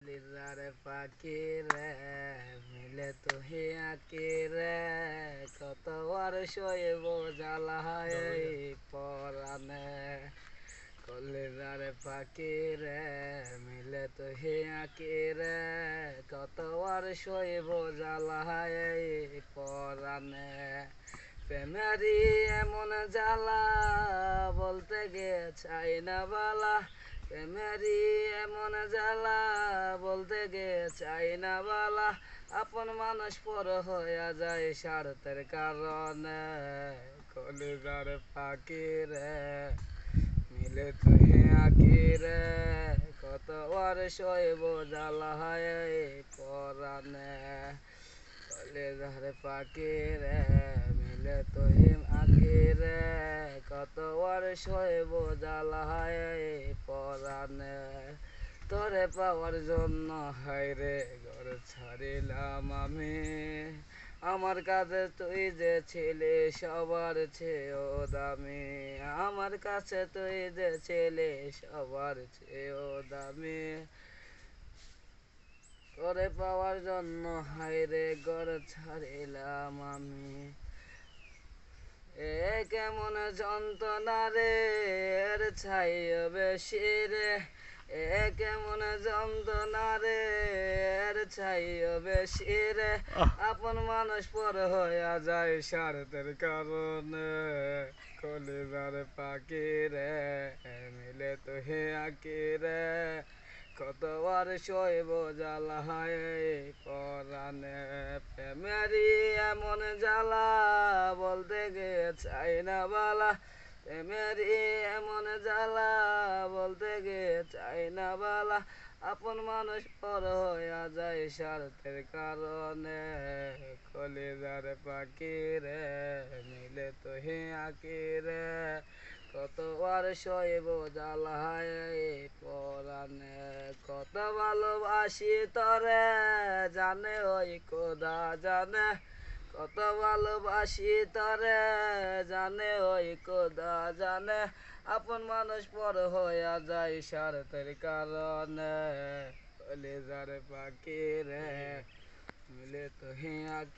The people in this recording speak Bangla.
লিজারে পাখি রে মিলে তো হে আঁকি রে কত আর শৈব জ্বালায় পরানে কলিজারে পাখি রে মিলে তো হে আঁকি রে কত আর শৈব জ্বালায় পরানে প্রেমেরই এমন জ্বালা বলতে গে চাই না বালা প্রেমেরই এমন জ্বালা বলতে গে চাই না বালা আপন মানুষ পর হইয়া যায় স্বার্থের কারণে কলিজার পাখি রে মিলে তুই আঁকি রে কত আর শৈব জ্বালা হয় পরানে কলিজার পাখি রে মিলে তুই আঁকি রে কত আর শৈব জ্বালা হয় পরানে তোরে পাওয়ার জন্য হায়রে ঘর ছাড়িলাম আমি আমার কাছে তুই যে ছেলে সবার চেয়েও দামি আমার কাছে তুই যে ছেলে সবার চেয়েও দামি তোরে পাওয়ার জন্য হায়রে ঘর ছাড়িলাম আমি এ কেমন যন্ত্রণা রে এর ছাই বেশি রে এ কেমন যন্ত্রণা রে এর ছাই বেশি রে আপন মানুষ পর হইয়া যায় স্বার্থের কারণে কলিজার পাখি রে মিলে তো হে আঁকি রে কত আর শৈব জ্বালা হয় পরানে প্রেমেরই এমন জ্বালা বলতে গে চাই না বালা প্রেমেরই এমন জ্বালা বলতে গে চাই না বালা আপন মানুষ পর হইয়া যায় স্বার্থের কারণে কলিজার পাখি রে মিলে তো হে আঁকি রে কত আর শৈব জ্বালা পরানে কত ভালোবাসি তরে জানে ওই খোদা জানে কত ভালোবাসি তরে জানে ওই খোদা জানে আপন মানুষ পর হইয়া যায় স্বার্থের কারণে কলিজার পাখি রে মিলে তো হে আঁকি